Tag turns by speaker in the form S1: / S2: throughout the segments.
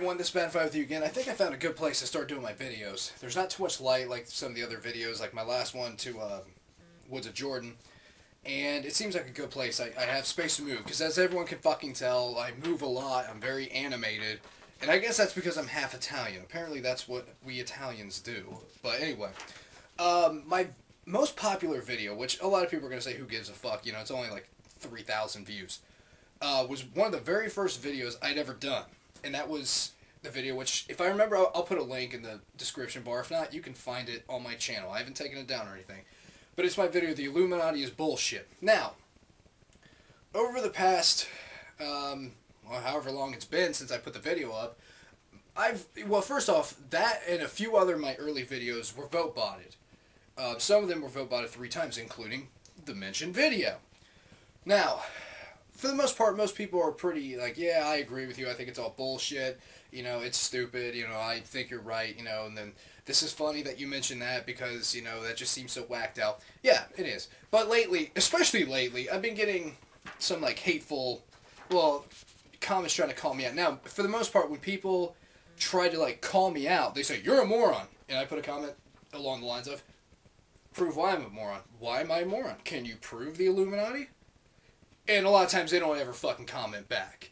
S1: everyone, this is Bad Fight with you again. I think I found a good place to start doing my videos. There's not too much light like some of the other videos, like my last one to Woods of Jordan. And it seems like a good place. I have space to move, because as everyone can fucking tell, I move a lot. I'm very animated. And I guess that's because I'm half Italian. Apparently that's what we Italians do. But anyway, my most popular video, which a lot of people are going to say, who gives a fuck, you know, it's only like 3,000 views, was one of the very first videos I'd ever done. And that was the video which, if I remember, I'll put a link in the description bar. If not, you can find it on my channel. I haven't taken it down or anything. But it's my video, The Illuminati is Bullshit. Now, over the past, well, however long it's been since I put the video up, well, first off, that and a few other of my early videos were vote botted. Some of them were vote botted 3 times, including the mentioned video. Now, for the most part, most people are pretty like, yeah, I agree with you, I think it's all bullshit, you know, it's stupid, you know, I think you're right, you know, and then this is funny that you mentioned that because, you know, that just seems so whacked out. Yeah, it is. But lately, especially lately, I've been getting some, like, hateful, well, comments trying to call me out. Now, for the most part, when people try to, like, call me out, they say, you're a moron. And I put a comment along the lines of, prove why I'm a moron. Why am I a moron? Can you prove the Illuminati? And a lot of times they don't ever fucking comment back.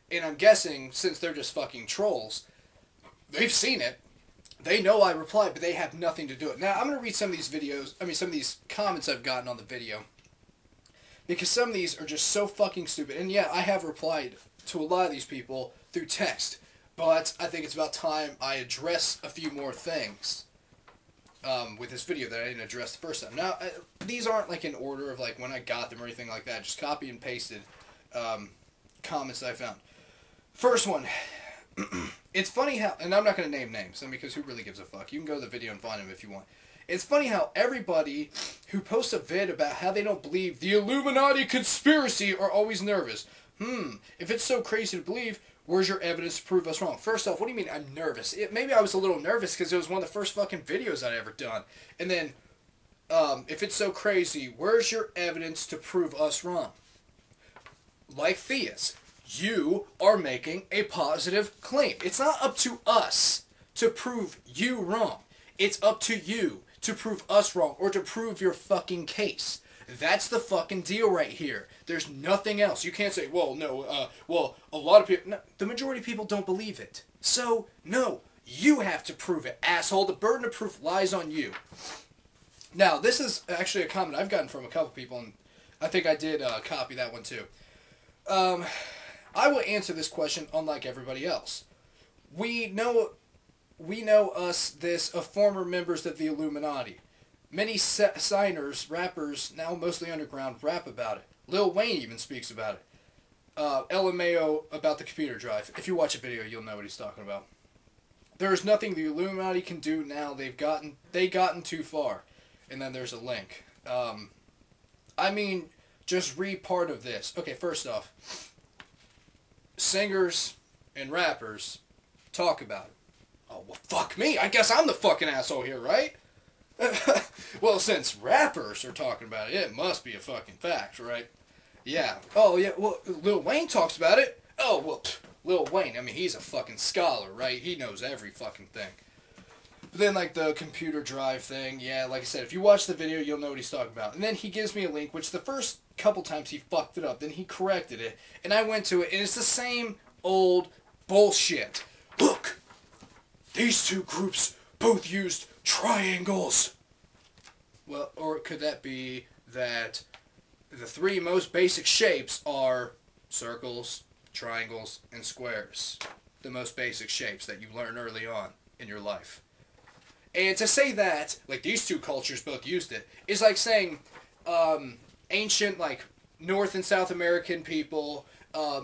S1: And I'm guessing, since they're just fucking trolls, they've seen it. They know I replied, but they have nothing to do it. Now, I'm going to read some of these videos, some of these comments I've gotten on the video. Because some of these are just so fucking stupid. And yeah, I have replied to a lot of these people through text. But I think it's about time I address a few more things with this video that I didn't address the first time. Now, these aren't like in order of like when I got them or anything like that. Just copy and pasted comments that I found. First one. It's funny how, and I'm not going to name names, because who really gives a fuck? You can go to the video and find them if you want. It's funny how everybody who posts a vid about how they don't believe the Illuminati conspiracy are always nervous. If it's so crazy to believe, where's your evidence to prove us wrong? First off, what do you mean I'm nervous? Maybe I was a little nervous because it was one of the first fucking videos I'd ever done. And then, if it's so crazy, where's your evidence to prove us wrong? Like theists, you are making a positive claim. It's not up to us to prove you wrong. It's up to you to prove us wrong or to prove your fucking case. That's the fucking deal right here. There's nothing else. You can't say, well, no, well, a lot of people, no, the majority of people don't believe it. So, no, you have to prove it, asshole. The burden of proof lies on you. Now, this is actually a comment I've gotten from a couple people, and I think I did copy that one too. I will answer this question unlike everybody else. We know us this of former members of the Illuminati. Many signers, rappers, now mostly underground, rap about it. Lil Wayne even speaks about it. LMAO about the computer drive. If you watch a video, you'll know what he's talking about. There is nothing the Illuminati can do now. They've gotten too far. And then there's a link. I mean, just read part of this. Okay, first off, singers and rappers talk about it. Oh, well, fuck me. I guess I'm the fucking asshole here, right? Well, since rappers are talking about it, it must be a fucking fact, right? Yeah. Oh, yeah, well, Lil Wayne talks about it. Oh, well, Lil Wayne, I mean, he's a fucking scholar, right? He knows every fucking thing. But then, like, the computer drive thing, yeah, like I said, if you watch the video, you'll know what he's talking about. And then he gives me a link, which the first couple times he fucked it up, then he corrected it, and I went to it, and it's the same old bullshit. Look! These two groups both used triangles. Well, or could that be that the 3 most basic shapes are circles, triangles, and squares? The most basic shapes that you learn early on in your life. And to say that, like, these 2 cultures both used it, is like saying ancient, like, North and South American people,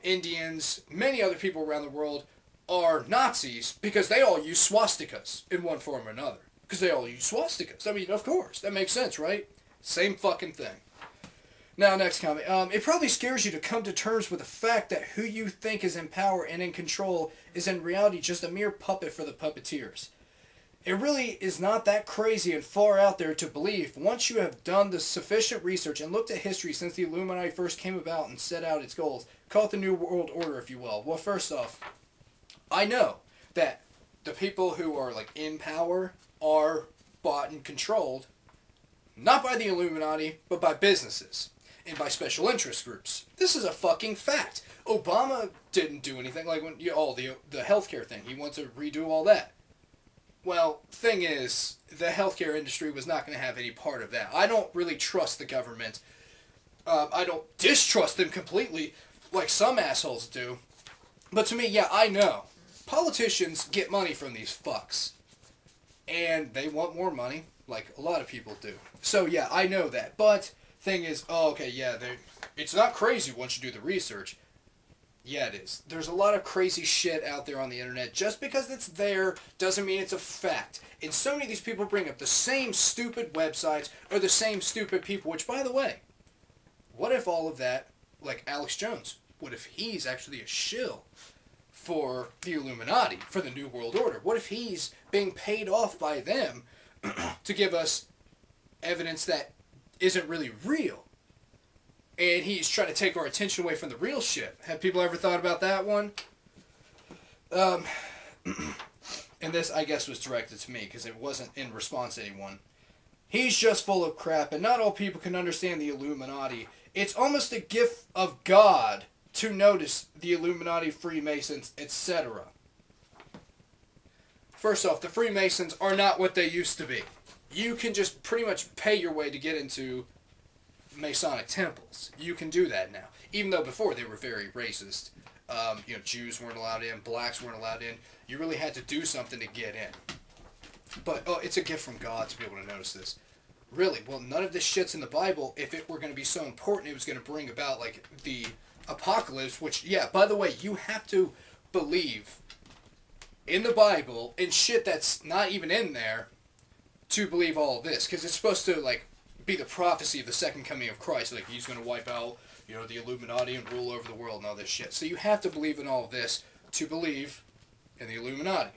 S1: Indians, many other people around the world are Nazis because they all use swastikas in one form or another. Because they all use swastikas. I mean, of course. That makes sense, right? Same fucking thing. Now, next comment. It probably scares you to come to terms with the fact that who you think is in power and in control is in reality just a mere puppet for the puppeteers. It really is not that crazy and far out there to believe once you have done the sufficient research and looked at history since the Illuminati first came about and set out its goals. Call it the New World Order, if you will. Well, first off, I know that the people who are like in power are bought and controlled, not by the Illuminati, but by businesses and by special interest groups. This is a fucking fact. Obama didn't do anything, like when the healthcare thing. He wanted to redo all that. Well, thing is, the healthcare industry was not going to have any part of that. I don't really trust the government. I don't distrust them completely, like some assholes do. But to me, yeah, I know. Politicians get money from these fucks. And they want more money, like a lot of people do. So yeah, I know that. But, thing is, oh, okay, yeah, it's not crazy once you do the research. Yeah, it is. There's a lot of crazy shit out there on the internet. Just because it's there doesn't mean it's a fact. And so many of these people bring up the same stupid websites or the same stupid people, which, by the way, what if all of that, like Alex Jones, what if he's actually a shill for the Illuminati, for the New World Order? What if he's being paid off by them to give us evidence that isn't really real? And he's trying to take our attention away from the real shit. Have people ever thought about that one? And this, I guess, was directed to me because it wasn't in response to anyone. He's just full of crap, and not all people can understand the Illuminati. It's almost a gift of God to notice the Illuminati, Freemasons, etc. First off, the Freemasons are not what they used to be. You can just pretty much pay your way to get into Masonic temples. You can do that now. Even though before they were very racist. Jews weren't allowed in, blacks weren't allowed in. You really had to do something to get in. But, it's a gift from God to be able to notice this. Really, well, none of this shit's in the Bible. If it were going to be so important, it was going to bring about, like, the apocalypse, which, yeah, by the way, you have to believe in the Bible and shit that's not even in there to believe all of this. Because it's supposed to, like, be the prophecy of the second coming of Christ. Like, he's going to wipe out, the Illuminati and rule over the world and all this shit. So you have to believe in all of this to believe in the Illuminati.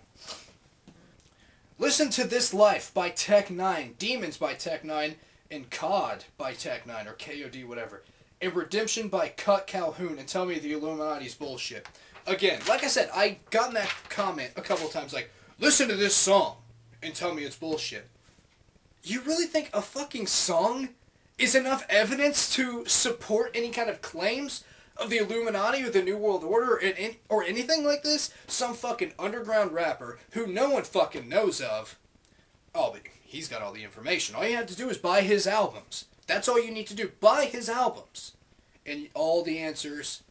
S1: Listen to This Life by Tech 9, Demons by Tech 9, and COD by Tech 9, or KOD, whatever. And Redemption by Cut Calhoun, and tell me the Illuminati's bullshit. Again, like I said, I gotten that comment a couple of times, like, listen to this song and tell me it's bullshit. You really think a fucking song is enough evidence to support any kind of claims of the Illuminati or the New World Order or anything like this? Some fucking underground rapper who no one fucking knows of. Oh, but he's got all the information. All you have to do is buy his albums. That's all you need to do. Buy his albums. And all the answers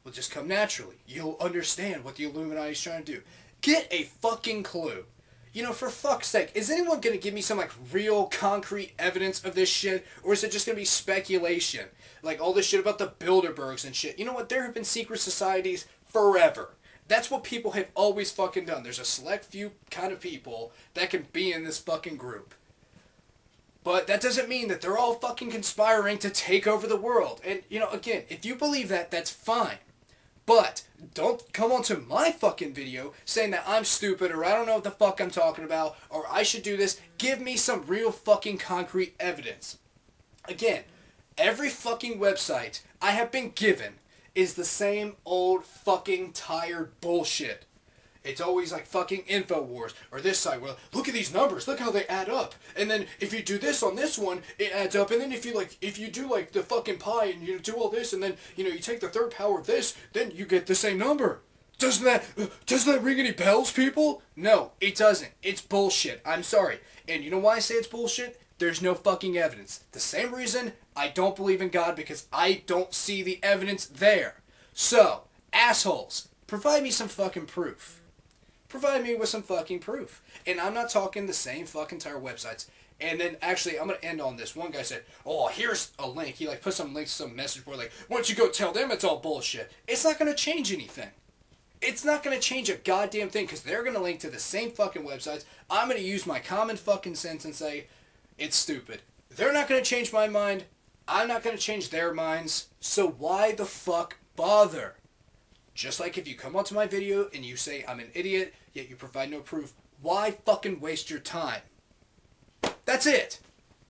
S1: will just come naturally. You'll understand what the Illuminati is trying to do. Get a fucking clue. For fuck's sake, is anyone going to give me some, like, real, concrete evidence of this shit? Or is it just going to be speculation? Like, all this shit about the Bilderbergs and shit. You know what? There have been secret societies forever. That's what people have always fucking done. There's a select few kind of people that can be in this fucking group. But that doesn't mean that they're all fucking conspiring to take over the world. And, again, if you believe that, that's fine. But don't come onto my fucking video saying that I'm stupid or I don't know what the fuck I'm talking about or I should do this. Give me some real fucking concrete evidence. Again, every fucking website I have been given is the same old fucking tired bullshit. It's always like fucking InfoWars or this site. Well, look at these numbers. Look how they add up. And then if you do this on this one, it adds up. And then if you do like the fucking pi and you do all this and then you take the third power of this, then you get the same number. Doesn't that ring any bells, people? No, it doesn't. It's bullshit. I'm sorry. And you know why I say it's bullshit? There's no fucking evidence. The same reason I don't believe in God, because I don't see the evidence there. So, assholes, provide me some fucking proof. Provide me with some fucking proof. And I'm not talking the same fucking entire websites. And then, actually, I'm going to end on this. One guy said, oh, here's a link. He, put some links to some message board, why don't you go tell them it's all bullshit? It's not going to change anything. It's not going to change a goddamn thing, because they're going to link to the same fucking websites. I'm going to use my common fucking sense and say, it's stupid. They're not going to change my mind. I'm not going to change their minds. So why the fuck bother? Just like if you come onto my video and you say I'm an idiot, yet you provide no proof, why fucking waste your time? That's it.